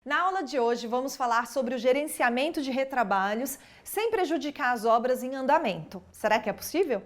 Na aula de hoje, vamos falar sobre o gerenciamento de retrabalhos sem prejudicar as obras em andamento. Será que é possível?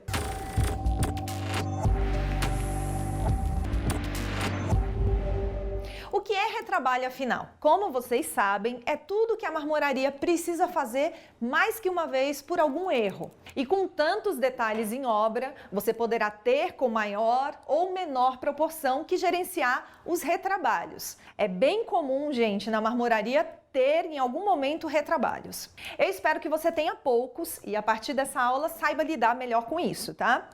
O que é retrabalho, afinal? Como vocês sabem, é tudo que a marmoraria precisa fazer mais que uma vez por algum erro. E com tantos detalhes em obra, você poderá ter com maior ou menor proporção que gerenciar os retrabalhos. É bem comum, gente, na marmoraria ter em algum momento retrabalhos. Eu espero que você tenha poucos e a partir dessa aula saiba lidar melhor com isso, tá?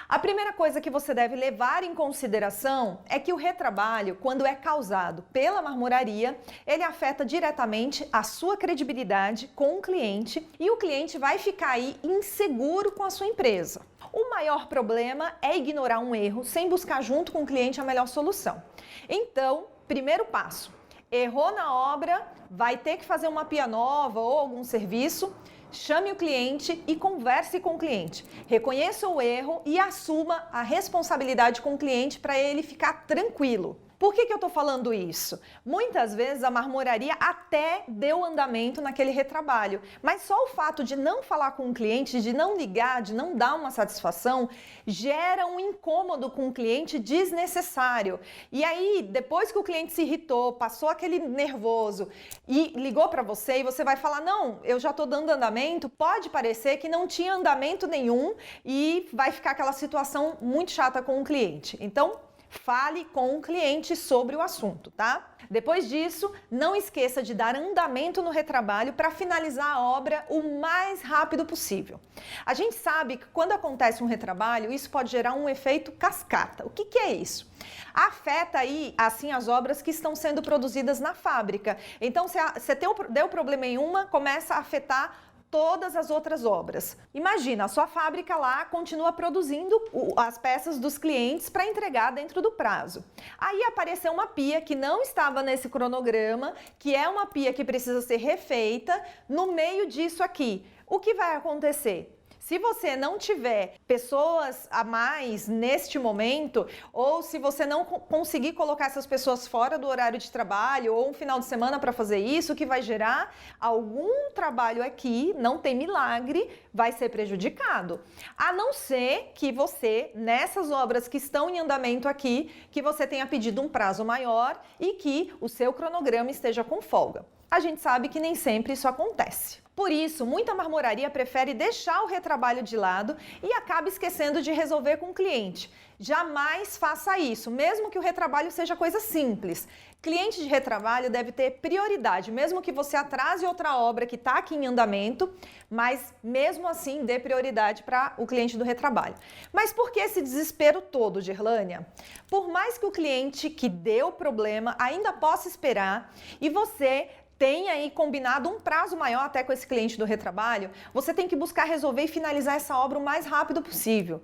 A primeira coisa que você deve levar em consideração é que o retrabalho, quando é causado pela marmoraria, ele afeta diretamente a sua credibilidade com o cliente e o cliente vai ficar aí inseguro com a sua empresa. O maior problema é ignorar um erro sem buscar junto com o cliente a melhor solução. Então, primeiro passo: errou na obra, vai ter que fazer uma pia nova ou algum serviço, chame o cliente e converse com o cliente. Reconheça o erro e assuma a responsabilidade com o cliente para ele ficar tranquilo. Por que eu estou falando isso? Muitas vezes a marmoraria até deu andamento naquele retrabalho, mas só o fato de não falar com o cliente, de não ligar, de não dar uma satisfação, gera um incômodo com o cliente desnecessário. E aí, depois que o cliente se irritou, passou aquele nervoso e ligou para você e você vai falar, não, eu já estou dando andamento, pode parecer que não tinha andamento nenhum e vai ficar aquela situação muito chata com o cliente. Então, fale com o cliente sobre o assunto, tá? Depois disso, não esqueça de dar andamento no retrabalho para finalizar a obra o mais rápido possível. A gente sabe que quando acontece um retrabalho, isso pode gerar um efeito cascata. O que é isso? Afeta aí, assim, as obras que estão sendo produzidas na fábrica. Então, se deu problema em uma, começa a afetar todas as outras obras. Imagina, a sua fábrica lá continua produzindo as peças dos clientes para entregar dentro do prazo. Aí apareceu uma pia que não estava nesse cronograma, que é uma pia que precisa ser refeita no meio disso aqui. O que vai acontecer? Se você não tiver pessoas a mais neste momento, ou se você não conseguir colocar essas pessoas fora do horário de trabalho, ou um final de semana para fazer isso, o que vai gerar algum trabalho aqui, não tem milagre, vai ser prejudicado. A não ser que você, nessas obras que estão em andamento aqui, que você tenha pedido um prazo maior e que o seu cronograma esteja com folga. A gente sabe que nem sempre isso acontece. Por isso, muita marmoraria prefere deixar o retrabalho de lado e acaba esquecendo de resolver com o cliente. Jamais faça isso, mesmo que o retrabalho seja coisa simples. Cliente de retrabalho deve ter prioridade, mesmo que você atrase outra obra que está aqui em andamento, mas mesmo assim dê prioridade para o cliente do retrabalho. Mas por que esse desespero todo, Gerlânia? Por mais que o cliente que deu problema ainda possa esperar e você tem aí combinado um prazo maior até com esse cliente do retrabalho, você tem que buscar resolver e finalizar essa obra o mais rápido possível.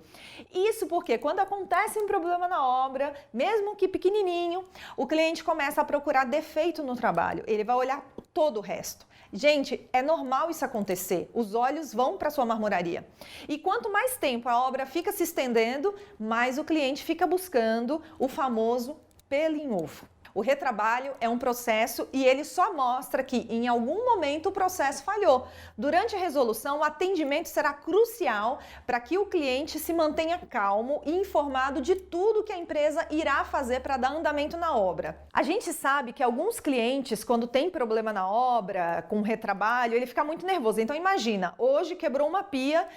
Isso porque quando acontece um problema na obra, mesmo que pequenininho, o cliente começa a procurar defeito no trabalho, ele vai olhar todo o resto. Gente, é normal isso acontecer, os olhos vão para sua marmoraria. E quanto mais tempo a obra fica se estendendo, mais o cliente fica buscando o famoso pelo em ovo. O retrabalho é um processo e ele só mostra que em algum momento o processo falhou. Durante a resolução, o atendimento será crucial para que o cliente se mantenha calmo e informado de tudo que a empresa irá fazer para dar andamento na obra. A gente sabe que alguns clientes, quando tem problema na obra, com retrabalho, ele fica muito nervoso. Então imagina, hoje quebrou uma pia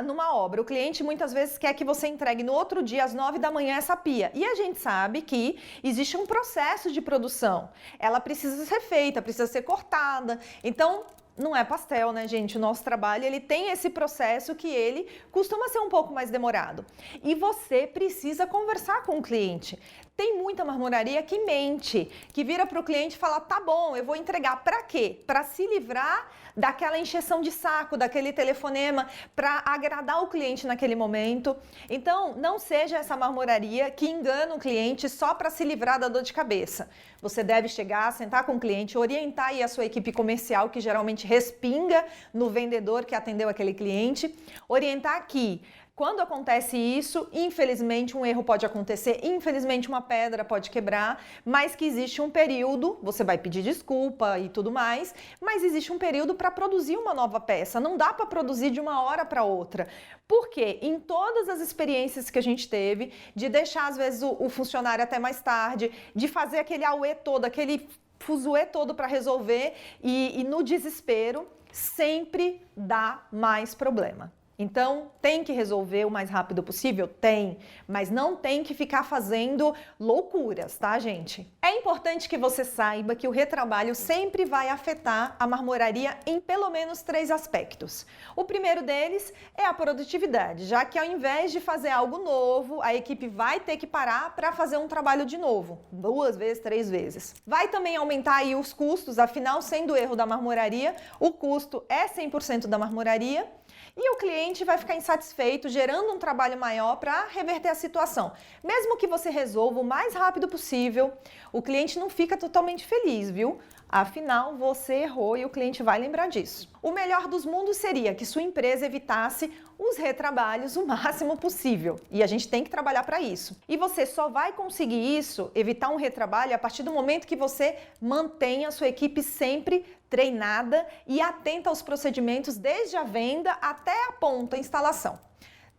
numa obra. O cliente muitas vezes quer que você entregue no outro dia às 9 da manhã essa pia. E a gente sabe que existe um processo de produção. Ela precisa ser feita, precisa ser cortada. Então, não é pastel, né, gente? O nosso trabalho, ele tem esse processo que ele costuma ser um pouco mais demorado. E você precisa conversar com o cliente. Tem muita marmoraria que mente, que vira para o cliente e fala, tá bom, eu vou entregar. Para quê? Para se livrar daquela encheção de saco, daquele telefonema, para agradar o cliente naquele momento. Então, não seja essa marmoraria que engana o cliente só para se livrar da dor de cabeça. Você deve chegar, sentar com o cliente, orientar aí a sua equipe comercial, que geralmente respinga no vendedor que atendeu aquele cliente, orientar que Quando acontece isso, infelizmente um erro pode acontecer, infelizmente uma pedra pode quebrar, mas que existe um período, você vai pedir desculpa e tudo mais, mas existe um período para produzir uma nova peça, não dá para produzir de uma hora para outra. Porque em todas as experiências que a gente teve, de deixar às vezes o funcionário até mais tarde, de fazer aquele auê todo, aquele fuzuê todo para resolver e no desespero, sempre dá mais problema. Então, tem que resolver o mais rápido possível? Tem, mas não tem que ficar fazendo loucuras, tá, gente? É importante que você saiba que o retrabalho sempre vai afetar a marmoraria em pelo menos 3 aspectos. O primeiro deles é a produtividade, já que ao invés de fazer algo novo, a equipe vai ter que parar para fazer um trabalho de novo, 2 vezes, 3 vezes. Vai também aumentar aí os custos, afinal, sendo erro da marmoraria, o custo é 100% da marmoraria. E o cliente vai ficar insatisfeito, gerando um trabalho maior para reverter a situação. Mesmo que você resolva o mais rápido possível, o cliente não fica totalmente feliz, viu? Afinal, você errou e o cliente vai lembrar disso. O melhor dos mundos seria que sua empresa evitasse os retrabalhos o máximo possível. E a gente tem que trabalhar para isso. E você só vai conseguir isso, evitar um retrabalho, a partir do momento que você mantenha a sua equipe sempre treinada e atenta aos procedimentos desde a venda até a ponta, a instalação.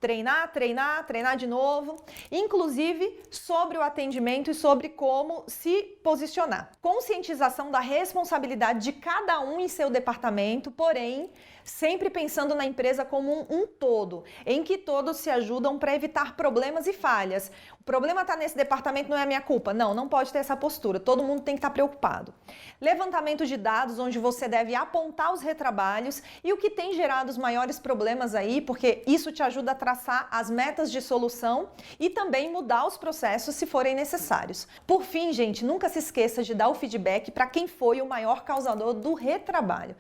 Treinar, treinar, treinar de novo, inclusive sobre o atendimento e sobre como se posicionar. Conscientização da responsabilidade de cada um em seu departamento, porém, sempre pensando na empresa como um todo, em que todos se ajudam para evitar problemas e falhas. O problema está nesse departamento, não é a minha culpa. Não, não pode ter essa postura. Todo mundo tem que estar preocupado. Levantamento de dados, onde você deve apontar os retrabalhos e o que tem gerado os maiores problemas aí, porque isso te ajuda a traçar as metas de solução e também mudar os processos se forem necessários. Por fim, gente, nunca se esqueça de dar o feedback para quem foi o maior causador do retrabalho.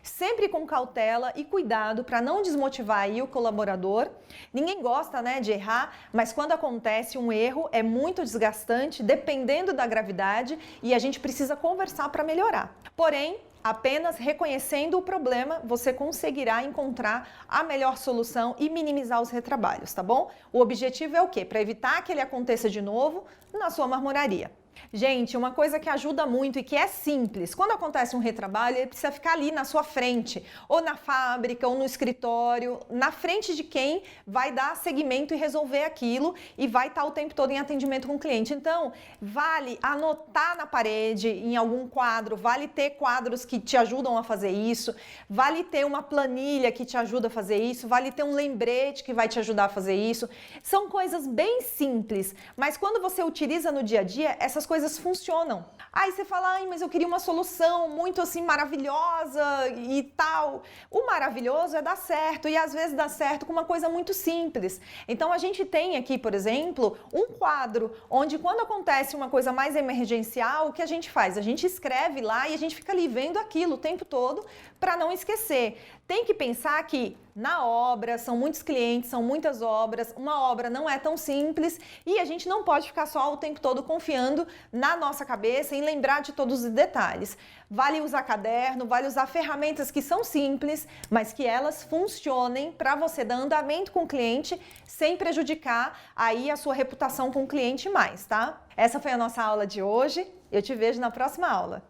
Sempre com cautela e cuidado para não desmotivar aí o colaborador. Ninguém gosta, né, de errar, mas quando acontece um erro é muito desgastante, dependendo da gravidade, e a gente precisa conversar para melhorar. Porém, apenas reconhecendo o problema, você conseguirá encontrar a melhor solução e minimizar os retrabalhos, tá bom? O objetivo é o quê? Para evitar que ele aconteça de novo na sua marmoraria. Gente, uma coisa que ajuda muito e que é simples, quando acontece um retrabalho, ele precisa ficar ali na sua frente, ou na fábrica, ou no escritório, na frente de quem vai dar seguimento e resolver aquilo e vai estar o tempo todo em atendimento com o cliente. Então, vale anotar na parede, em algum quadro, vale ter quadros que te ajudam a fazer isso, vale ter uma planilha que te ajuda a fazer isso, vale ter um lembrete que vai te ajudar a fazer isso. São coisas bem simples, mas quando você utiliza no dia a dia, essas coisas funcionam. Aí você fala, ai, mas eu queria uma solução muito assim maravilhosa e tal. O maravilhoso é dar certo e às vezes dá certo com uma coisa muito simples. Então a gente tem aqui, por exemplo, um quadro onde quando acontece uma coisa mais emergencial, o que a gente faz? A gente escreve lá e a gente fica ali vendo aquilo o tempo todo para não esquecer. Tem que pensar que na obra, são muitos clientes, são muitas obras, uma obra não é tão simples e a gente não pode ficar só o tempo todo confiando na nossa cabeça em lembrar de todos os detalhes. Vale usar caderno, vale usar ferramentas que são simples, mas que elas funcionem para você dar andamento com o cliente sem prejudicar aí a sua reputação com o cliente mais, tá? Essa foi a nossa aula de hoje. Eu te vejo na próxima aula.